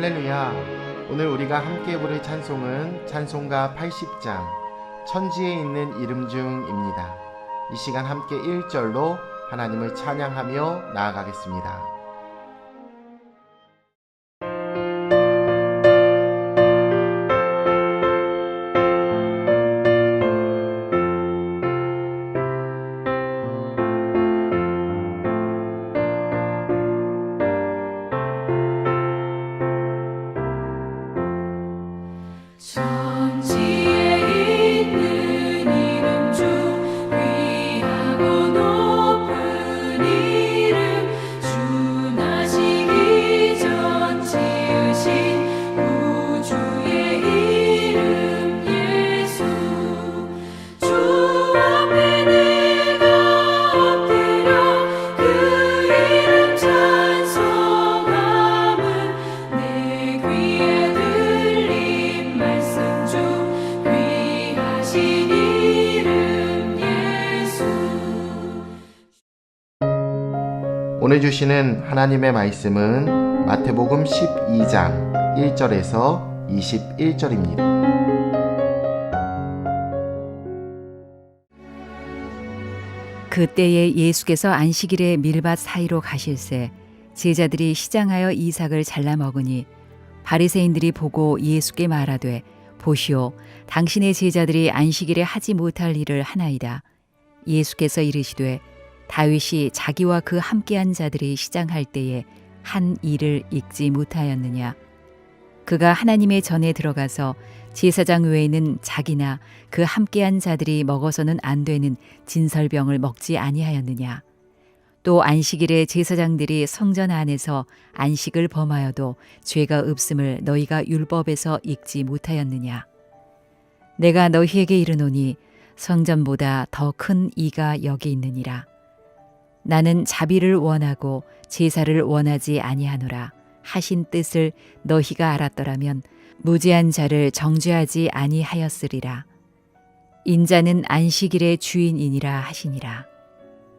할렐루야. 오늘 우리가 함께 부를 찬송은 찬송가 80장 천지에 있는 이름 중입니다. 이 시간 함께 1절로 하나님을 찬양하며 나아가겠습니다. 오늘 주시는 하나님의 말씀은 마태복음 12장 1절에서 21절입니다. 그때에 예수께서 안식일에 밀밭 사이로 가실새 제자들이 시장하여 이삭을 잘라 먹으니 바리새인들이 보고 예수께 말하되 보시오, 당신의 제자들이 안식일에 하지 못할 일을 하나이다. 예수께서 이르시되 다윗이 자기와 그 함께한 자들이 시장할 때에 한 일을 읽지 못하였느냐. 그가 하나님의 전에 들어가서 제사장 외에는 자기나 그 함께한 자들이 먹어서는 안 되는 진설병을 먹지 아니하였느냐. 또 안식일에 제사장들이 성전 안에서 안식을 범하여도 죄가 없음을 너희가 율법에서 읽지 못하였느냐. 내가 너희에게 이르노니 성전보다 더 큰 이가 여기 있느니라. 나는 자비를 원하고 제사를 원하지 아니하노라 하신 뜻을 너희가 알았더라면 무죄한 자를 정죄하지 아니하였으리라. 인자는 안식일의 주인이니라 하시니라.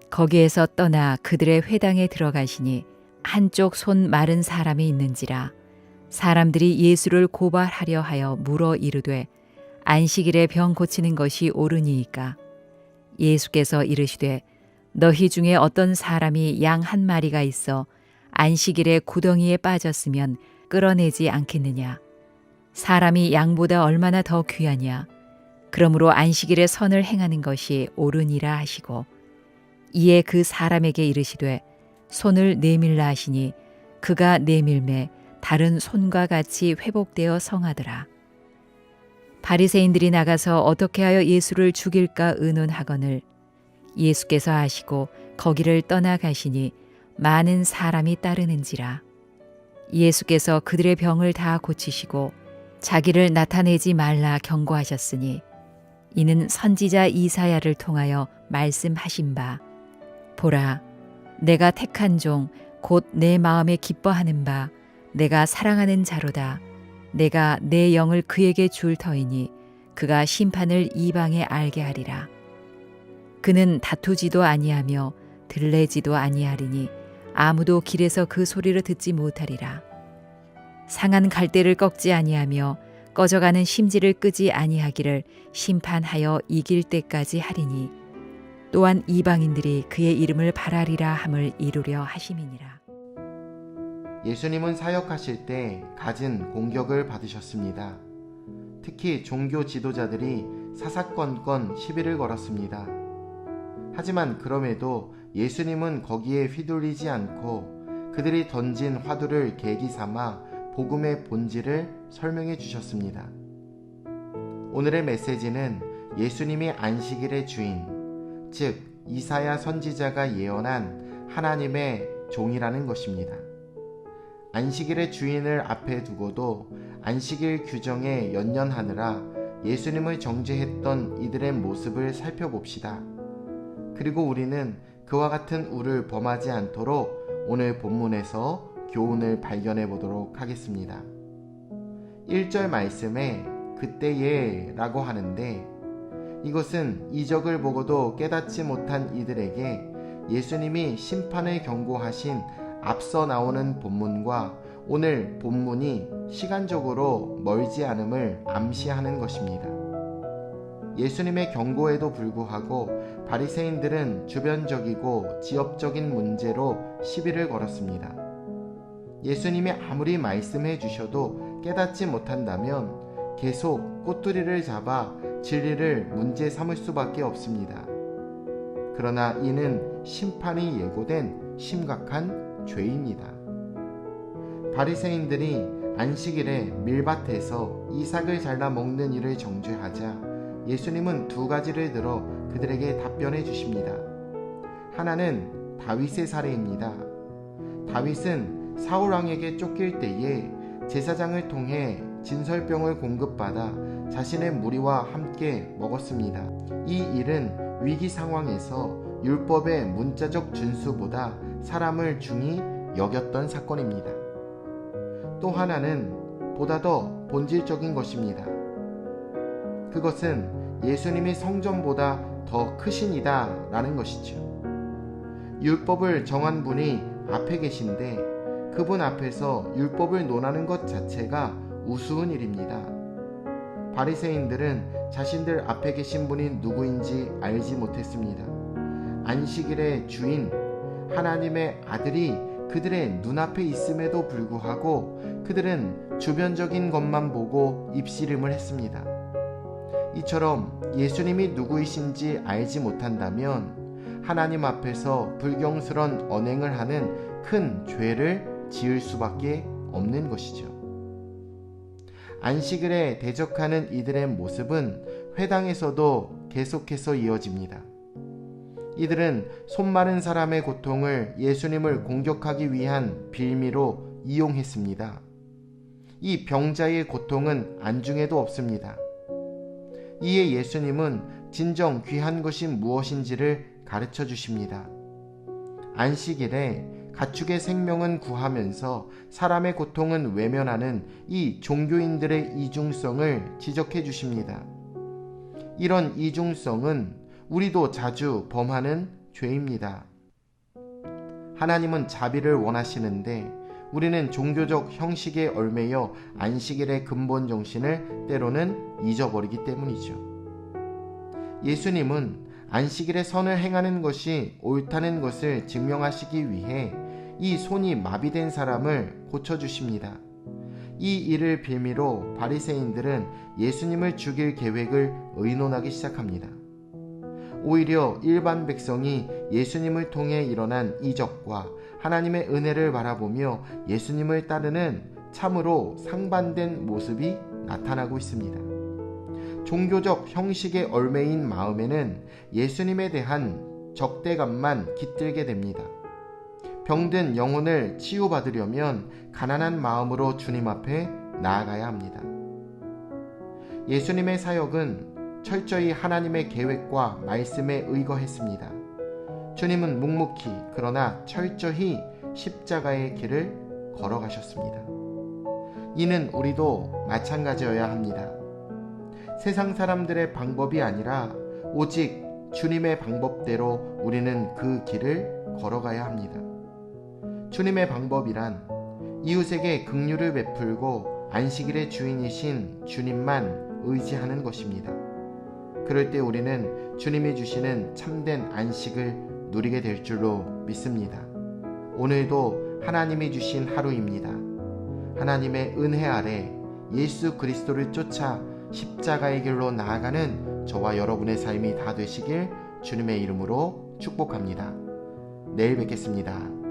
거기에서 떠나 그들의 회당에 들어가시니 한쪽 손 마른 사람이 있는지라. 사람들이 예수를 고발하려 하여 물어 이르되 안식일에 병 고치는 것이 옳으니이까. 예수께서 이르시되 너희 중에 어떤 사람이 양 한 마리가 있어 안식일에 구덩이에 빠졌으면 끌어내지 않겠느냐. 사람이 양보다 얼마나 더 귀하냐. 그러므로 안식일에 선을 행하는 것이 옳으니라 하시고 이에 그 사람에게 이르시되 손을 내밀라 하시니 그가 내밀매 다른 손과 같이 회복되어 성하더라. 바리새인들이 나가서 어떻게 하여 예수를 죽일까 의논하거늘 예수께서 아시고 거기를 떠나가시니 많은 사람이 따르는지라. 예수께서 그들의 병을 다 고치시고 자기를 나타내지 말라 경고하셨으니 이는 선지자 이사야를 통하여 말씀하신 바 보라, 내가 택한 종 곧 내 마음에 기뻐하는 바 내가 사랑하는 자로다. 내가 내 영을 그에게 줄 터이니 그가 심판을 이방에 알게 하리라. 그는 다투지도 아니하며 들레지도 아니하리니 아무도 길에서 그 소리를 듣지 못하리라. 상한 갈대를 꺾지 아니하며 꺼져가는 심지를 끄지 아니하기를 심판하여 이길 때까지 하리니 또한 이방인들이 그의 이름을 바라리라 함을 이루려 하심이니라. 예수님은 사역하실 때 갖은 공격을 받으셨습니다. 특히 종교 지도자들이 사사건건 시비를 걸었습니다. 하지만 그럼에도 예수님은 거기에 휘둘리지 않고 그들이 던진 화두를 계기 삼아 복음의 본질을 설명해 주셨습니다. 오늘의 메시지는 예수님이 안식일의 주인, 즉 이사야 선지자가 예언한 하나님의 종이라는 것입니다. 안식일의 주인을 앞에 두고도 안식일 규정에 연연하느라 예수님을 정죄했던 이들의 모습을 살펴봅시다. 그리고 우리는 그와 같은 우를 범하지 않도록 오늘 본문에서 교훈을 발견해 보도록 하겠습니다. 1절 말씀에 그때에 라고 하는데 이것은 이적을 보고도 깨닫지 못한 이들에게 예수님이 심판을 경고하신 앞서 나오는 본문과 오늘 본문이 시간적으로 멀지 않음을 암시하는 것입니다. 예수님의 경고에도 불구하고 바리새인들은 주변적이고 지역적인 문제로 시비를 걸었습니다. 예수님이 아무리 말씀해 주셔도 깨닫지 못한다면 계속 꼬투리를 잡아 진리를 문제 삼을 수밖에 없습니다. 그러나 이는 심판이 예고된 심각한 죄입니다. 바리새인들이 안식일에 밀밭에서 이삭을 잘라 먹는 일을 정죄하자 예수님은 두 가지를 들어 그들에게 답변해 주십니다. 하나는 다윗의 사례입니다. 다윗은 사울왕에게 쫓길 때에 제사장을 통해 진설병을 공급받아 자신의 무리와 함께 먹었습니다. 이 일은 위기 상황에서 율법의 문자적 준수보다 사람을 중히 여겼던 사건입니다. 또 하나는 보다 더 본질적인 것입니다. 그것은 예수님이 성전보다 더 크신이다 라는 것이죠. 율법을 정한 분이 앞에 계신데 그분 앞에서 율법을 논하는 것 자체가 우스운 일입니다. 바리새인들은 자신들 앞에 계신 분이 누구인지 알지 못했습니다. 안식일의 주인 하나님의 아들이 그들의 눈앞에 있음에도 불구하고 그들은 주변적인 것만 보고 입씨름을 했습니다. 이처럼 예수님이 누구이신지 알지 못한다면 하나님 앞에서 불경스런 언행을 하는 큰 죄를 지을 수밖에 없는 것이죠. 안식일에 대적하는 이들의 모습은 회당에서도 계속해서 이어집니다. 이들은 손마른 사람의 고통을 예수님을 공격하기 위한 빌미로 이용했습니다. 이 병자의 고통은 안중에도 없습니다. 이에 예수님은 진정 귀한 것이 무엇인지를 가르쳐 주십니다. 안식일에 가축의 생명은 구하면서 사람의 고통은 외면하는 이 종교인들의 이중성을 지적해 주십니다. 이런 이중성은 우리도 자주 범하는 죄입니다. 하나님은 자비를 원하시는데 우리는 종교적 형식에 얽매여 안식일의 근본 정신을 때로는 잊어버리기 때문이죠. 예수님은 안식일에 선을 행하는 것이 옳다는 것을 증명하시기 위해 이 손이 마비된 사람을 고쳐주십니다. 이 일을 빌미로 바리새인들은 예수님을 죽일 계획을 의논하기 시작합니다. 오히려 일반 백성이 예수님을 통해 일어난 이적과 하나님의 은혜를 바라보며 예수님을 따르는 참으로 상반된 모습이 나타나고 있습니다. 종교적 형식에 얽매인 마음에는 예수님에 대한 적대감만 깃들게 됩니다. 병든 영혼을 치유받으려면 가난한 마음으로 주님 앞에 나아가야 합니다. 예수님의 사역은 철저히 하나님의 계획과 말씀에 의거했습니다. 주님은 묵묵히 그러나 철저히 십자가의 길을 걸어가셨습니다. 이는 우리도 마찬가지여야 합니다. 세상 사람들의 방법이 아니라 오직 주님의 방법대로 우리는 그 길을 걸어가야 합니다. 주님의 방법이란 이웃에게 긍휼을 베풀고 안식일의 주인이신 주님만 의지하는 것입니다. 그럴 때 우리는 주님이 주시는 참된 안식을 누리게 될 줄로 믿습니다. 오늘도 하나님이 주신 하루입니다. 하나님의 은혜 아래 예수 그리스도를 쫓아 십자가의 길로 나아가는 저와 여러분의 삶이 다 되시길 주님의 이름으로 축복합니다. 내일 뵙겠습니다.